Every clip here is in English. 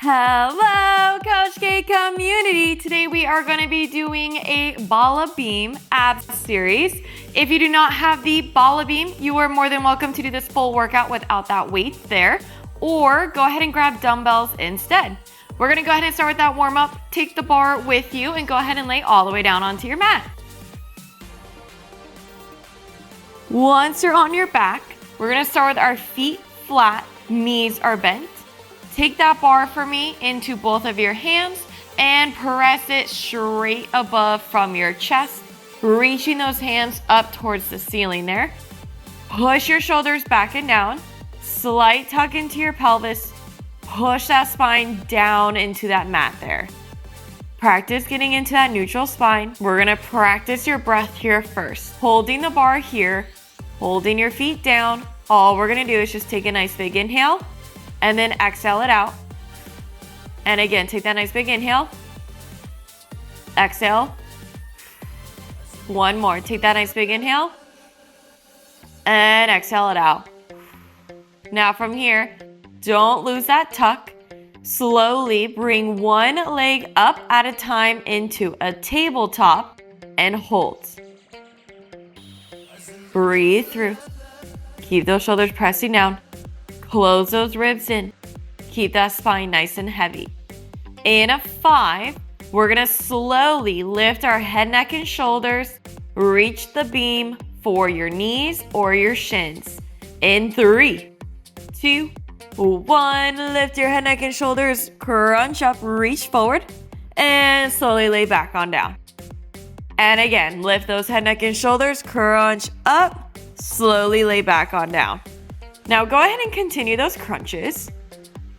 Hello, Coach K community. Today we are going to be doing a Bala Beam abs series. If you do not have the Bala Beam, you are more than welcome to do this full workout without that weight there, or go ahead and grab dumbbells instead. We're going to go ahead and start with that warm up. Take the bar with you and go ahead and lay all the way down onto your mat. Once you're on your back, we're going to start with our feet flat, knees are bent. Take that bar for me into both of your hands and press it straight above from your chest, reaching those hands up towards the ceiling there. Push your shoulders back and down, slight tuck into your pelvis, push that spine down into that mat there. Practice getting into that neutral spine. We're gonna practice your breath here first. Holding the bar here, holding your feet down. All we're gonna do is just take a nice big inhale and then exhale it out. And again, take that nice big inhale. Exhale. One more. Take that nice big inhale. And exhale it out. Now from here, don't lose that tuck. Slowly bring one leg up at a time into a tabletop and hold. Breathe through. Keep those shoulders pressing down. Close those ribs in. Keep that spine nice and heavy. In a 5, we're gonna slowly lift our head, neck, and shoulders. Reach the beam for your knees or your shins. In 3, 2, 1, lift your head, neck, and shoulders. Crunch up, reach forward, and slowly lay back on down. And again, lift those head, neck, and shoulders. Crunch up, slowly lay back on down. Now go ahead and continue those crunches,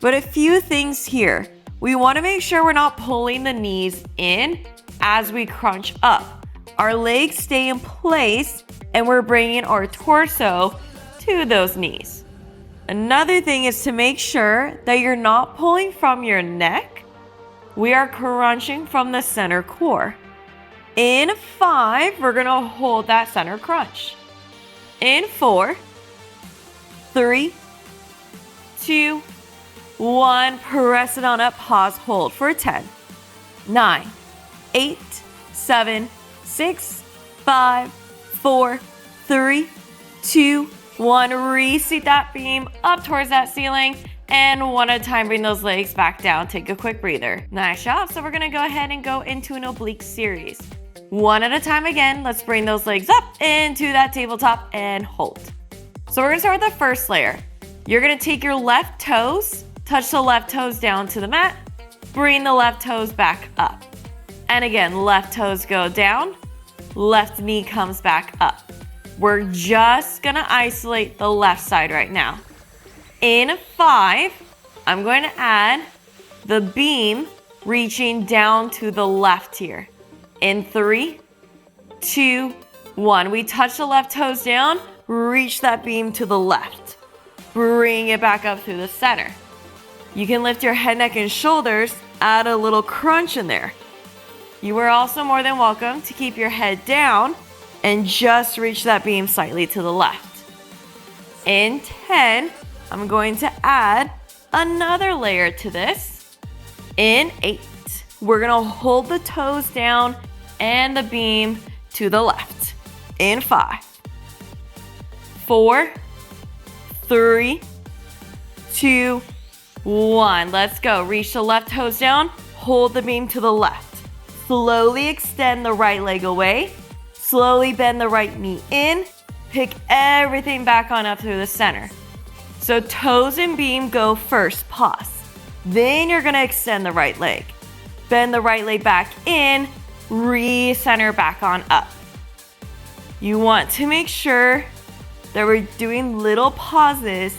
but a few things here. We want to make sure we're not pulling the knees in as we crunch up. Our legs stay in place and we're bringing our torso to those knees. Another thing is to make sure that you're not pulling from your neck. We are crunching from the center core. In 5, we're going to hold that center crunch. In 4, 3, 2, 1, press it on up, pause, hold for 10, 9, 8, 7, 6, 5, 4, 3, 2, 1. Reseat that beam up towards that ceiling, and one at a time, bring those legs back down. Take a quick breather. Nice job. So we're gonna go ahead and go into an oblique series. One at a time again. Let's bring those legs up into that tabletop and hold. So we're gonna start with the first layer. You're gonna take your left toes, touch the left toes down to the mat, bring the left toes back up. And again, left toes go down, left knee comes back up. We're just gonna isolate the left side right now. In 5, I'm going to add the beam reaching down to the left here. In 3, 2, 1. We touch the left toes down, reach that beam to the left. Bring it back up through the center. You can lift your head, neck, and shoulders, add a little crunch in there. You are also more than welcome to keep your head down and just reach that beam slightly to the left. In 10, I'm going to add another layer to this. In 8, we're gonna hold the toes down and the beam to the left. In 5, 4, 3, 2, 1. Let's go. Reach the left toes down, hold the beam to the left. Slowly extend the right leg away. Slowly bend the right knee in. Pick everything back on up through the center. So toes and beam go first, pause. Then you're gonna extend the right leg. Bend the right leg back in, re-center back on up. You want to make sure that we're doing little pauses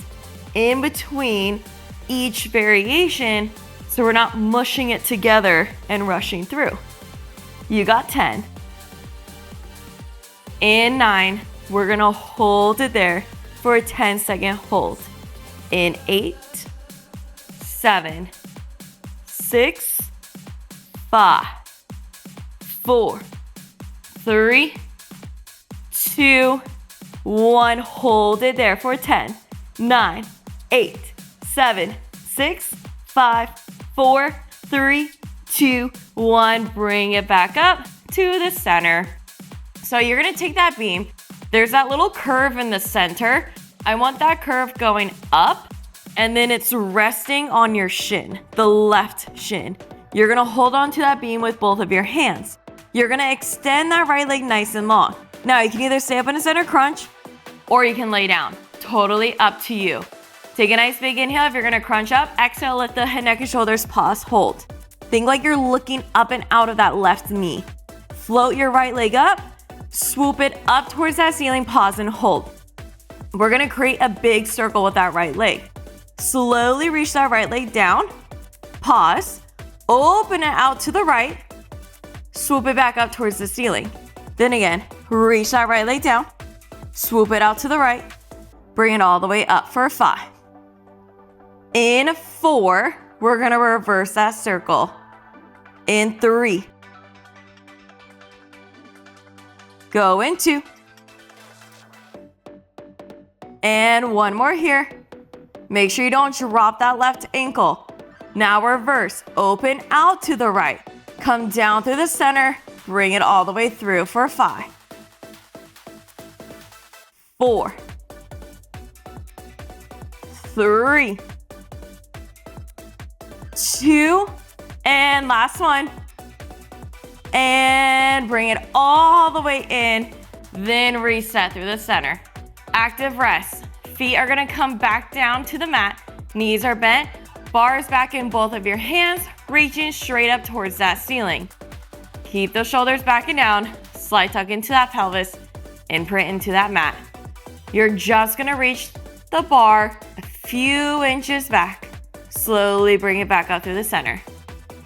in between each variation so we're not mushing it together and rushing through. You got 10. In 9, we're gonna hold it there for a 10-second hold. In 8, 7, 6, 5, 4, 3, 2, 1. Hold it there for 10, 9, 8, 7, 6, 5, 4, 3, 2, 1. Bring it back up to the center. So you're gonna take that beam. There's that little curve in the center. I want that curve going up, and then it's resting on your shin, the left shin. You're gonna hold on to that beam with both of your hands. You're gonna extend that right leg nice and long. Now you can either stay up in a center crunch, or you can lay down. Totally up to you. Take a nice big inhale if you're gonna crunch up. Exhale, lift the head, neck, and shoulders, pause, hold. Think like you're looking up and out of that left knee. Float your right leg up, swoop it up towards that ceiling, pause and hold. We're gonna create a big circle with that right leg. Slowly reach that right leg down, pause, open it out to the right, swoop it back up towards the ceiling. Then again, reach that right leg down, swoop it out to the right, bring it all the way up for 5. In 4, we're gonna reverse that circle. In 3. Go in 2. And 1 more here. Make sure you don't drop that left ankle. Now reverse, open out to the right. Come down through the center, bring it all the way through for 5. 4. 3. 2. And last one. And bring it all the way in. Then reset through the center. Active rest. Feet are gonna come back down to the mat. Knees are bent. Bars back in both of your hands, reaching straight up towards that ceiling. Keep those shoulders back and down. Slide tuck into that pelvis. Imprint into that mat. You're just gonna reach the bar a few inches back. Slowly bring it back up through the center.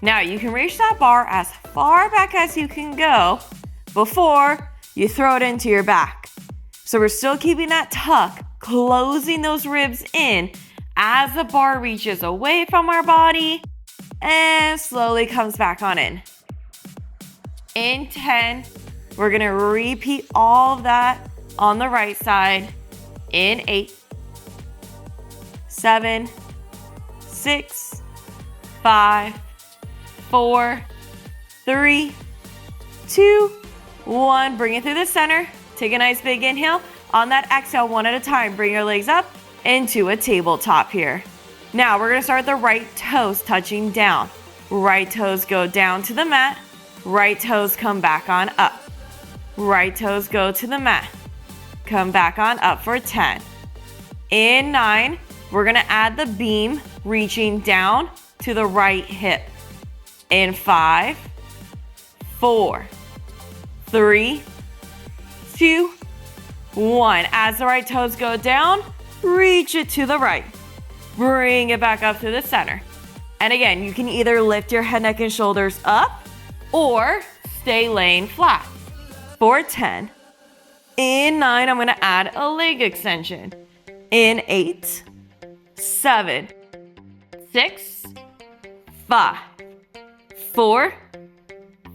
Now you can reach that bar as far back as you can go before you throw it into your back. So we're still keeping that tuck, closing those ribs in as the bar reaches away from our body and slowly comes back on in. In 10, we're gonna repeat all of that on the right side. In 8, 7, 6, 5, 4, 3, 2, 1. Bring it through the center. Take a nice big inhale. On that exhale, one at a time, bring your legs up into a tabletop here. Now we're gonna start the right toes touching down. Right toes go down to the mat. Right toes come back on up. Right toes go to the mat. Come back on up for 10. In 9, we're gonna add the beam reaching down to the right hip. In 5, 4, 3, 2, 1. As the right toes go down, reach it to the right. Bring it back up to the center. And again, you can either lift your head, neck, and shoulders up or stay laying flat. For 10. In 9, I'm gonna add a leg extension. In 8, 7, 6, 5, 4,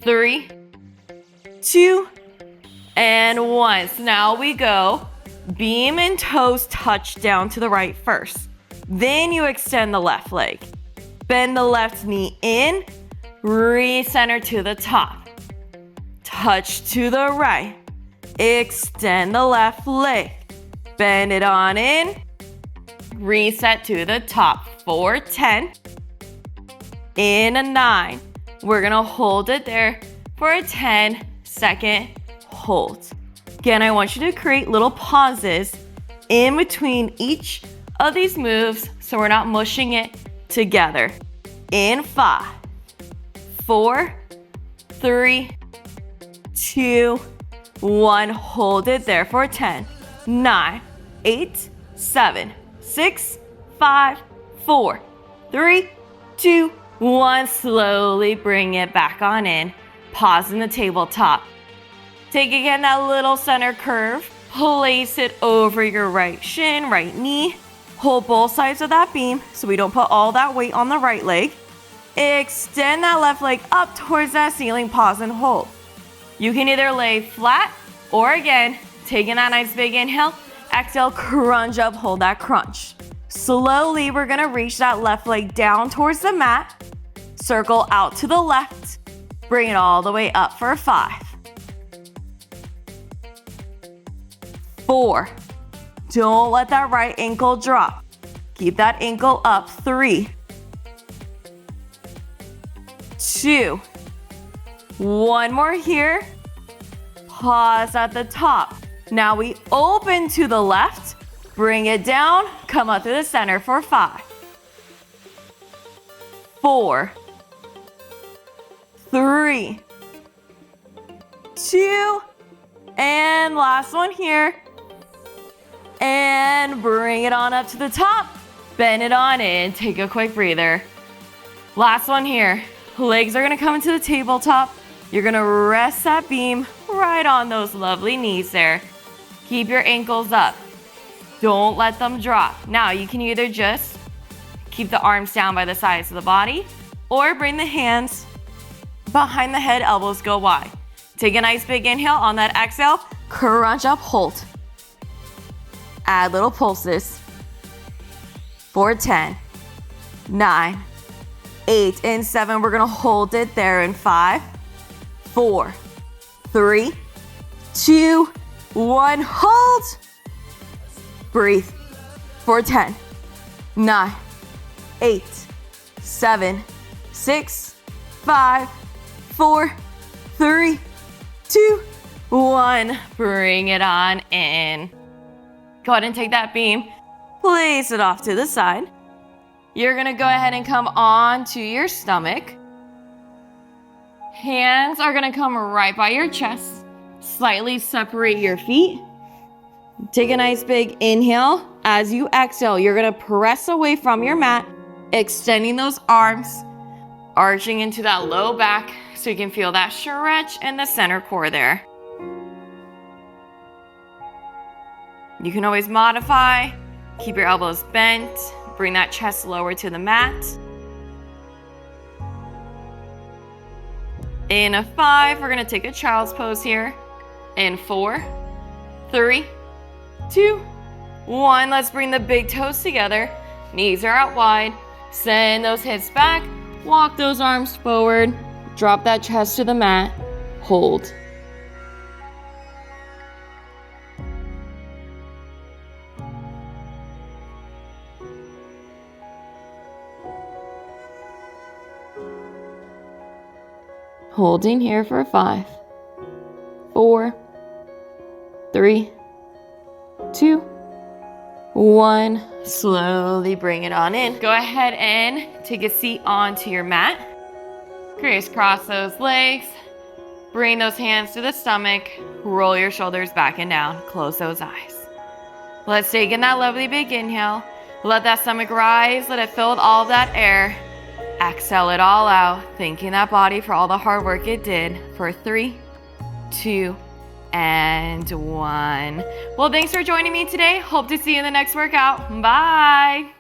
3, 2, and 1. So now we go beam and toes touch down to the right first. Then you extend the left leg. Bend the left knee in, recenter to the top. Touch to the right. Extend the left leg. Bend it on in. Reset to the top for 10. In a 9. We're gonna hold it there for a 10-second hold. Again, I want you to create little pauses in between each of these moves so we're not mushing it together. In 5, 4, 3, 2, 1. Hold it there for 10, 9, 8, 7, 6, 5, 4, 3, 2, 1. Slowly bring it back on in. Pause in the tabletop. Take again that little center curve. Place it over your right shin, right knee. Hold both sides of that beam so we don't put all that weight on the right leg. Extend that left leg up towards that ceiling. Pause and hold. You can either lay flat or again, taking that nice big inhale. Exhale, crunch up, hold that crunch. Slowly, we're gonna reach that left leg down towards the mat. Circle out to the left. Bring it all the way up for 5. 4. Don't let that right ankle drop. Keep that ankle up. 3. 2. One more here. Pause at the top. Now we open to the left. Bring it down. Come up through the center for 5. 4. 3. 2. And last one here. And bring it on up to the top. Bend it on in. Take a quick breather. Last one here. Legs are gonna come into the tabletop. You're gonna rest that beam right on those lovely knees there. Keep your ankles up. Don't let them drop. Now you can either just keep the arms down by the sides of the body or bring the hands behind the head, elbows go wide. Take a nice big inhale. On that exhale, crunch up, hold. Add little pulses. For 10, 9, 8, and 7. We're gonna hold it there in 5, 4, 3, 2, 1. Hold. Breathe. For 10, 9, 8, 7, 6, 5, 4, 3, 2, 1. Bring it on in. Go ahead and take that beam. Place it off to the side. You're gonna go ahead and come on to your stomach. Hands are gonna come right by your chest. Slightly separate your feet. Take a nice big inhale. As you exhale, you're gonna press away from your mat, extending those arms, arching into that low back so you can feel that stretch in the center core there. You can always modify. Keep your elbows bent. Bring that chest lower to the mat. In a 5, we're gonna take a child's pose here. In 4, 3, 2, 1. Let's bring the big toes together. Knees are out wide. Send those hips back. Walk those arms forward. Drop that chest to the mat. Hold. Holding here for 5, 4, 3, 2, 1. Slowly bring it on in. Go ahead and take a seat onto your mat. Crisscross those legs. Bring those hands to the stomach. Roll your shoulders back and down. Close those eyes. Let's take in that lovely big inhale. Let that stomach rise. Let it fill with all of that air. Exhale it all out, thanking that body for all the hard work it did. For 3, 2, and 1. Well, thanks for joining me today. Hope to see you in the next workout. Bye.